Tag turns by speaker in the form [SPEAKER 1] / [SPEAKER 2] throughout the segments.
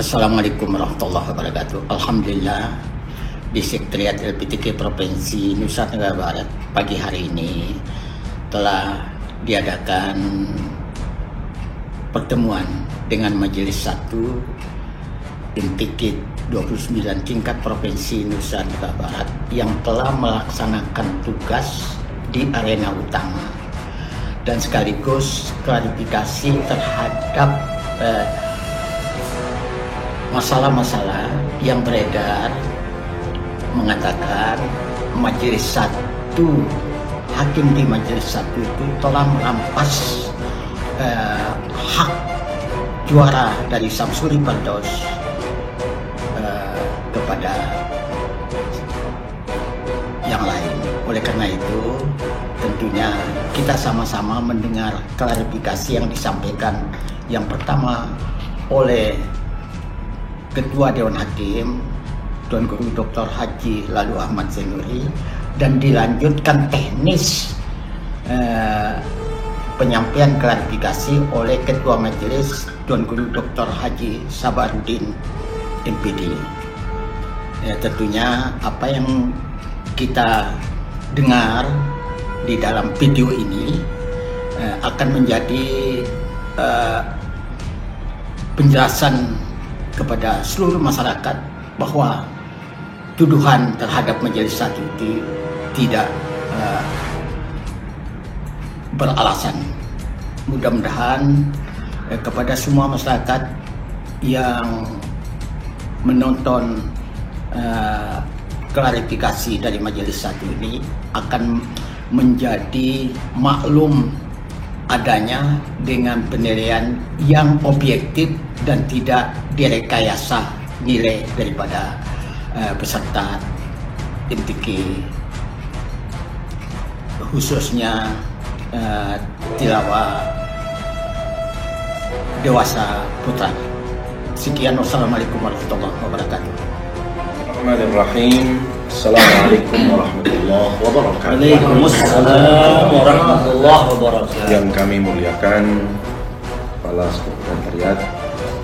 [SPEAKER 1] Assalamualaikum warahmatullahi wabarakatuh. Alhamdulillah, di Sekretariat LPTK Provinsi Nusa Tenggara Barat pagi hari ini telah diadakan pertemuan dengan Majelis 1 LPTK 29 tingkat Provinsi Nusa Tenggara Barat yang telah melaksanakan tugas di arena utama dan sekaligus klarifikasi terhadap masalah-masalah yang beredar mengatakan hakim di Majelis 1 itu telah merampas hak juara dari Samsuri Firdaus kepada yang lain. Oleh karena itu tentunya kita sama-sama mendengar klarifikasi yang disampaikan yang pertama oleh Ketua Dewan Hakim Tuan Guru Dr. Haji Lalu Ahmad Zainuri dan dilanjutkan teknis penyampaian klarifikasi oleh Ketua Majelis Tuan Guru Dr. Haji Sabarudin MPD. Tentunya apa yang kita dengar di dalam video ini akan menjadi penjelasan kepada seluruh masyarakat bahwa tuduhan terhadap Majelis 1 itu tidak beralasan. Mudah-mudahan kepada semua masyarakat yang menonton klarifikasi dari Majelis 1 ini akan menjadi maklum adanya dengan penilaian yang objektif dan tidak direkayasa nilai daripada peserta MTQ, khususnya tilawah dewasa putra. Sekian, wassalamualaikum warahmatullahi wabarakatuh.
[SPEAKER 2] Bismillahirrahmanirrahim. Assalamualaikum warahmatullahi wabarakatuh.
[SPEAKER 1] Waalaikumsalam warahmatullahi wabarakatuh.
[SPEAKER 2] Yang kami muliakan Kepala Sekretariat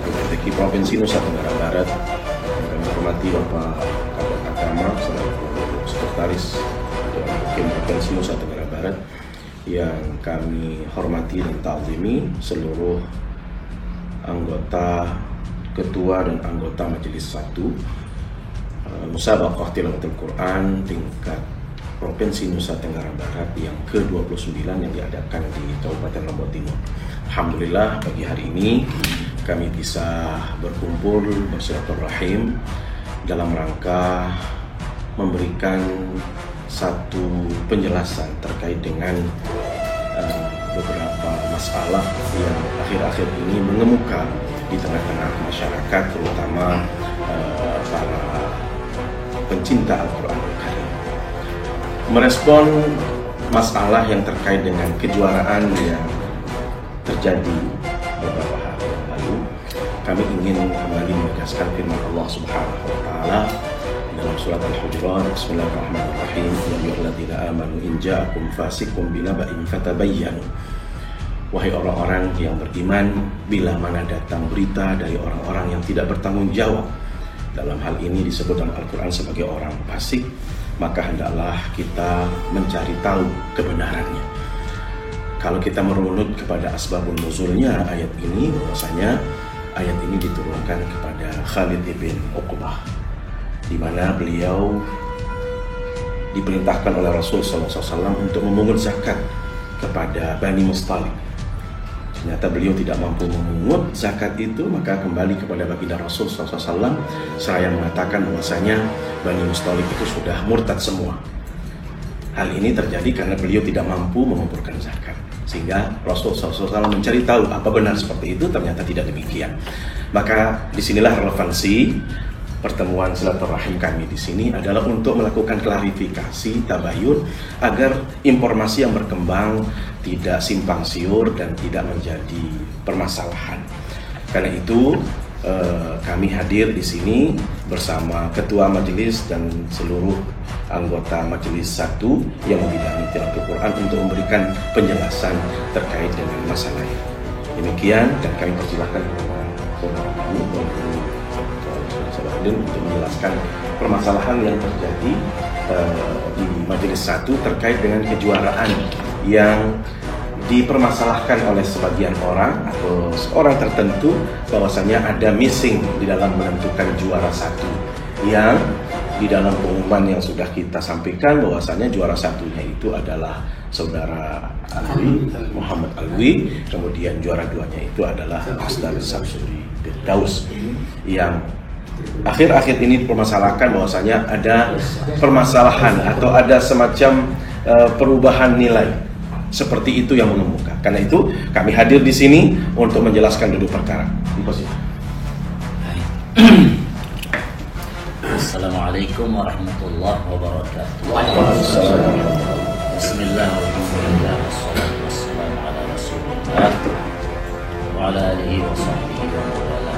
[SPEAKER 2] LPTK Provinsi Nusa Tenggara Barat, yang kami hormati Bapak Kabid Agama selaku Sekretaris Dewan Hakim Provinsi Nusa Tenggara Barat, yang kami hormati dan ta'zimi seluruh anggota, ketua dan anggota Majelis 1 Musabaqah Tilawatul Quran tingkat Provinsi Nusa Tenggara Barat yang ke-29 yang diadakan di Kabupaten Lombok Timur. Alhamdulillah pagi hari ini kami bisa berkumpul bersilaturahim dalam rangka memberikan satu penjelasan terkait dengan beberapa masalah yang akhir-akhir ini mengemuka di tengah-tengah masyarakat, terutama para pencinta Al-Quran Al-Karim. Merespon masalah yang terkait dengan kejuaraan yang terjadi beberapa hari yang lalu, kami ingin kembali menegaskan firman Allah Subhanahu wa Ta'ala dalam surat Al-Hujurat. Bismillahirrahmanirrahim. Ya ayyuhalladzina amanu in ja'akum fasiqun binaba'in fatabayyanu. Wahai orang-orang yang beriman, bila mana datang berita dari orang-orang yang tidak bertanggung jawab, dalam hal ini disebut dalam Al-Quran sebagai orang fasik, maka hendaklah kita mencari tahu kebenarannya. Kalau kita merunut kepada asbabun nuzulnya ayat ini, bahwasanya ayat ini diturunkan kepada Khalid ibn Uqbah, di mana beliau diperintahkan oleh Rasul SAW untuk memungut zakat kepada Bani Mustalik. Ternyata beliau tidak mampu memungut zakat itu, maka kembali kepada baginda Rasul SAW seraya mengatakan bahwasanya Bani Mustalik itu sudah murtad semua. Hal ini terjadi karena beliau tidak mampu mengumpulkan zakat, sehingga Rasul SAW mencari tahu apa benar seperti itu. Ternyata tidak demikian. Maka disinilah relevansi pertemuan silaturahim kami di sini adalah untuk melakukan klarifikasi, tabayun, agar informasi yang berkembang tidak simpang siur dan tidak menjadi permasalahan. Karena itu kami hadir di sini bersama Ketua Majelis dan seluruh anggota Majelis 1 yang membidangi tilawatul Quran untuk memberikan penjelasan terkait dengan masalah ini. Demikian, dan kami persilahkan kepada saudara kami hadir untuk menjelaskan permasalahan yang terjadi di Majelis 1 terkait dengan kejuaraan yang dipermasalahkan oleh sebagian orang atau seorang tertentu bahwasanya ada missing di dalam menentukan juara 1, yang di dalam pengumuman yang sudah kita sampaikan bahwasanya juara 1-nya itu adalah saudara Alwi, Muhammad Alwi, kemudian juara 2-nya itu adalah Asdar Samsuri Firdaus, yang akhir-akhir ini dipermasalahkan bahwasanya ada permasalahan atau ada semacam perubahan nilai. Seperti itu yang mengemuka. Karena itu kami hadir di sini untuk menjelaskan duduk perkara.
[SPEAKER 3] Assalamualaikum warahmatullahi wabarakatuh.
[SPEAKER 1] Waalaikumsalam.
[SPEAKER 3] Bismillahirrahmanirrahim. Wassalatu wassalamu ala Rasulillah wa ala alihi wa sahbihi wa wala.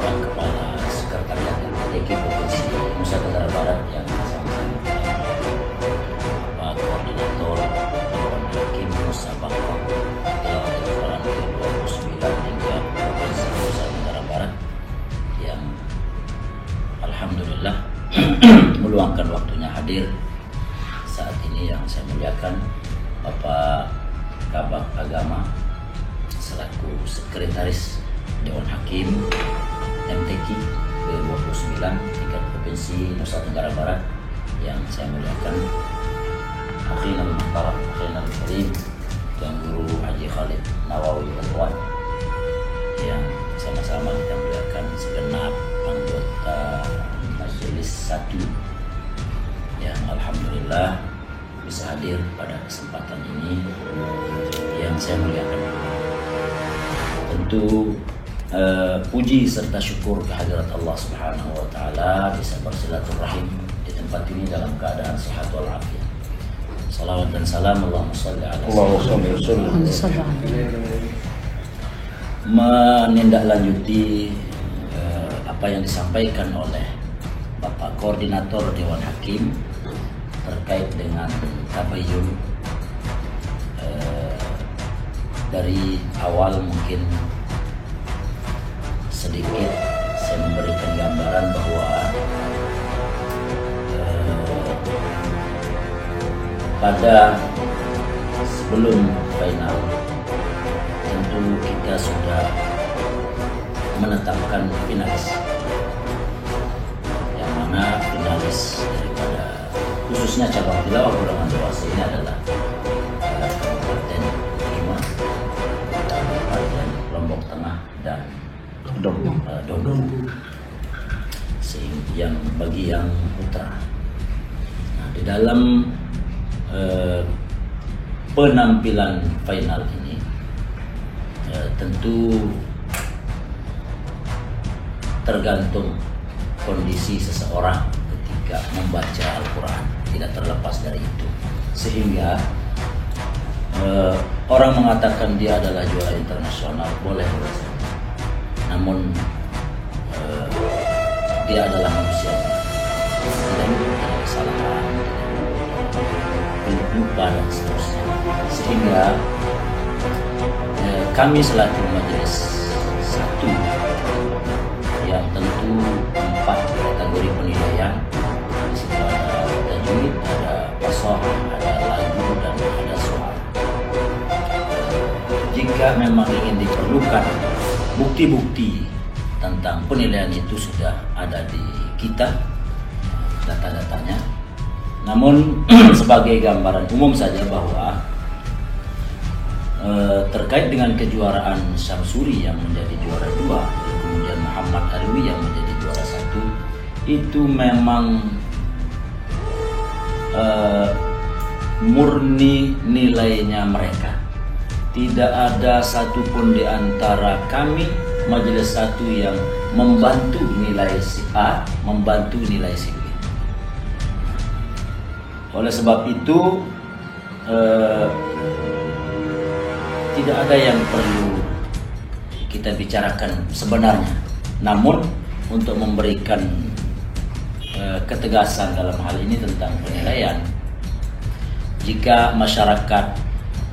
[SPEAKER 3] Kepala Sekretariat LPDK Provinsi Nusa Tenggara Barat yang Koordinator Dewan Hakim Musa Bangkok dalam Dewan ke-29 hingga Provinsi Nusa Tenggara Barat yang alhamdulillah meluangkan waktunya hadir saat ini, yang saya muliakan Bapak Kabak Agama selaku Sekretaris Dewan Hakim MTQ ke-29 tingkat Provinsi Nusa Tenggara Barat yang saya muliakan Akhina Al-Muhtaram, Akhina Al-Karim, Tuan Guru Haji Khalid Nawawi Al-Wan, yang sama-sama kita muliakan segenap anggota Majelis 1 yang alhamdulillah bisa hadir pada kesempatan ini yang saya muliakan. Tentu puji serta syukur kehadirat Allah Subhanahu wa taala bisa bersilaturahim di tempat ini dalam keadaan sehat walafiat. Salawat dan salam Allahumma shalli ala sayyidina. Menindaklanjuti apa yang disampaikan oleh Bapak Koordinator Dewan Hakim terkait dengan tabayyun, dari awal mungkin sedikit saya memberikan gambaran bahwa pada sebelum final tentu kita sudah menetapkan finalis, yang mana finalis daripada khususnya cabang tilawah golongan dewasa ini adalah Kabupaten Lima, Kabupaten Lombok Tengah dan Donggu, yang bagi yang putra. Nah, di dalam penampilan final ini tentu tergantung kondisi seseorang ketika membaca Al-Quran, tidak terlepas dari itu, sehingga orang mengatakan dia adalah juara internasional boleh, namun dia adalah manusia, tidak ada kesalahan, lupa dan seterusnya, sehingga kami selaku Majelis 1 yang tentu 4 kategori penilaian, di situ ada tajwid, ada fasahah, ada lagu dan ada suara. Jika memang ingin diperlukan bukti-bukti tentang penilaian itu sudah ada di kita data-datanya. Namun sebagai gambaran umum saja bahwa terkait dengan kejuaraan Syamsuri yang menjadi juara 2, kemudian Muhammad Alwi yang menjadi juara 1, itu memang murni nilainya mereka. Tidak ada satupun di antara kami Majelis 1 yang membantu nilai si A, membantu nilai si B. Oleh sebab itu tidak ada yang perlu kita bicarakan sebenarnya. Namun untuk memberikan ketegasan dalam hal ini tentang penilaian, jika masyarakat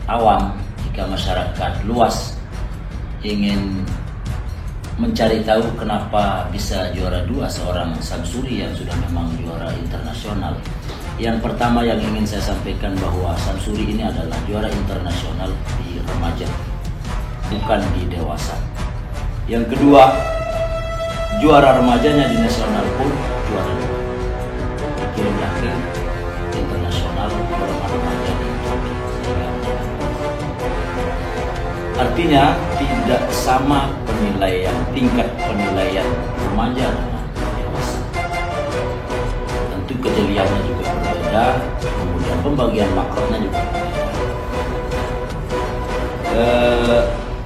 [SPEAKER 3] awam, jika masyarakat luas ingin mencari tahu kenapa bisa juara 2 seorang Samsuri yang sudah memang juara internasional. Yang pertama yang ingin saya sampaikan bahwa Samsuri ini adalah juara internasional di remaja, bukan di dewasa. Yang kedua, juara remajanya di nasional pun juara 2. Dikirim lagi internasional juara remaja di Turki. Artinya tidak sama penilaian, tingkat penilaian remaja dengan dewasa. Tentu kejeliannya juga berbeda, kemudian pembagian makrotnya juga berbeda.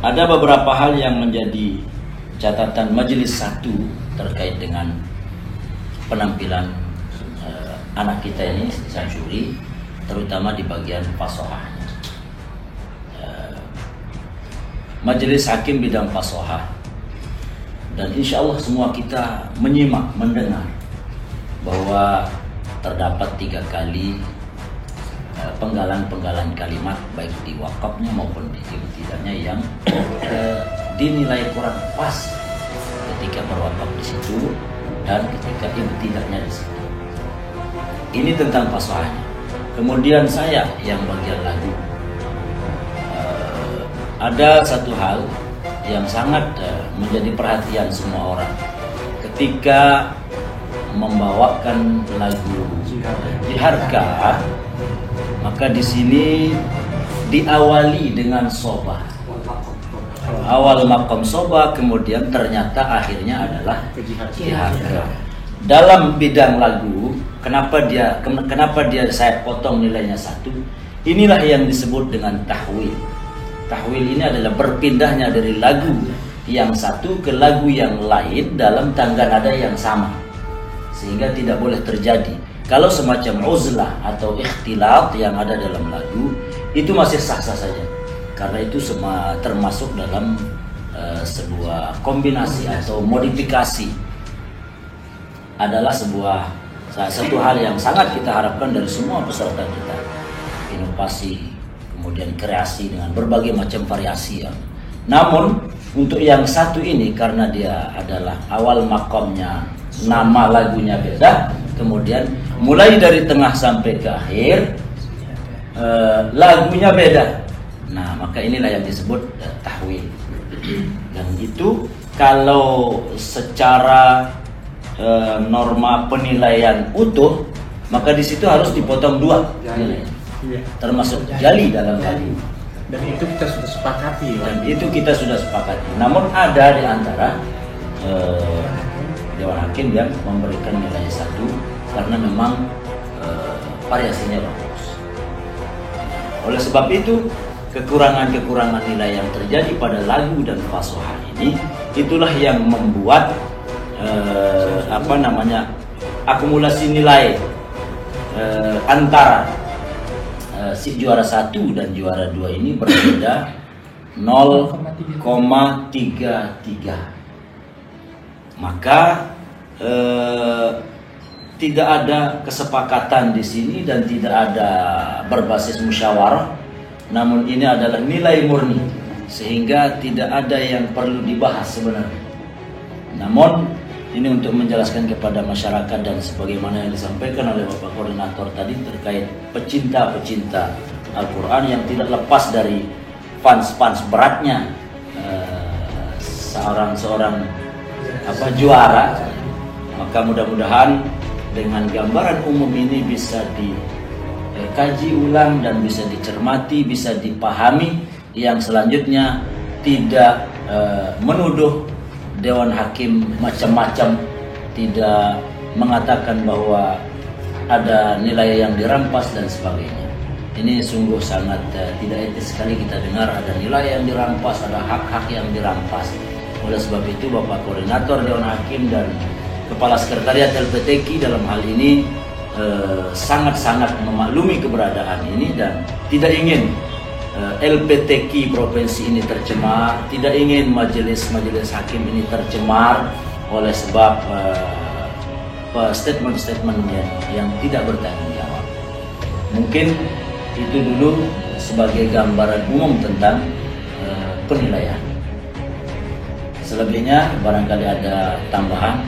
[SPEAKER 3] Ada beberapa hal yang menjadi catatan majelis 1 terkait dengan penampilan anak kita ini Samsuri, terutama di bagian fasohahnya. Majelis hakim bidang fasohah, dan insya Allah semua kita menyimak, mendengar bahwa terdapat 3 kali penggalan-penggalan kalimat baik di wakafnya maupun di ibtidanya yang dinilai kurang pas ketika berwakaf di situ dan ketika ibtidanya di situ. Ini tentang fasohahnya. Kemudian saya yang bagian lagu, ada satu hal yang sangat menjadi perhatian semua orang ketika membawakan lagu Jiharka, maka di sini diawali dengan soba, awal makom soba, kemudian ternyata akhirnya adalah Jiharka. Dalam bidang lagu, kenapa dia saya potong nilainya 1? Inilah yang disebut dengan tahwil. Tahwil ini adalah berpindahnya dari lagu yang satu ke lagu yang lain dalam tangga nada yang sama, sehingga tidak boleh terjadi. Kalau semacam uzlah atau ikhtilat yang ada dalam lagu itu masih sah-sah saja, karena itu semua termasuk dalam sebuah kombinasi atau modifikasi. Adalah satu hal yang sangat kita harapkan dari semua peserta kita, inovasi, kemudian kreasi dengan berbagai macam variasi ya. Namun untuk yang satu ini karena dia adalah awal makomnya, nama lagunya beda, kemudian mulai dari tengah sampai ke akhir lagunya beda. Nah, maka inilah yang disebut tahwil. Dan itu kalau secara norma penilaian utuh, maka di situ harus dipotong 2 nilai. Termasuk jali dalam lagu,
[SPEAKER 4] dan itu kita sudah sepakati. Namun ada di antara
[SPEAKER 3] Dewan Hakim yang memberikan nilai 1 karena memang variasinya bagus. Oleh sebab itu kekurangan-kekurangan nilai yang terjadi pada lagu dan fasohah ini, itulah yang membuat akumulasi nilai antara si juara 1 dan juara 2 ini berbeda 0,33. Maka tidak ada kesepakatan di sini dan tidak ada berbasis musyawarah. Namun ini adalah nilai murni, sehingga tidak ada yang perlu dibahas sebenarnya. Namun ini untuk menjelaskan kepada masyarakat dan sebagaimana yang disampaikan oleh Bapak Koordinator tadi terkait pecinta-pecinta Al-Quran yang tidak lepas dari fans beratnya seorang juara. Maka mudah-mudahan dengan gambaran umum ini bisa dikaji ulang dan bisa dicermati, bisa dipahami, yang selanjutnya tidak menuduh Dewan Hakim macam-macam, tidak mengatakan bahwa ada nilai yang dirampas dan sebagainya. Ini sungguh sangat tidak etis sekali kita dengar ada nilai yang dirampas, ada hak-hak yang dirampas. Oleh sebab itu Bapak Koordinator Dewan Hakim dan Kepala Sekretariat LPTQ dalam hal ini sangat-sangat memaklumi keberadaan ini dan tidak ingin LPTQ provinsi ini tercemar, tidak ingin majelis hakim ini tercemar oleh sebab statement-statement yang tidak bertanggung jawab. Mungkin itu dulu sebagai gambaran umum tentang penilaian. Selebihnya barangkali ada tambahan,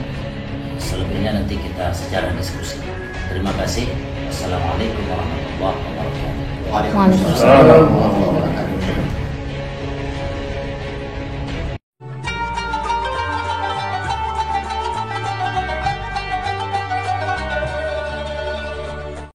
[SPEAKER 3] selebihnya nanti kita secara diskusi. Terima kasih. Wassalamualaikum warahmatullahi wabarakatuh.
[SPEAKER 1] Waalaikumsalam.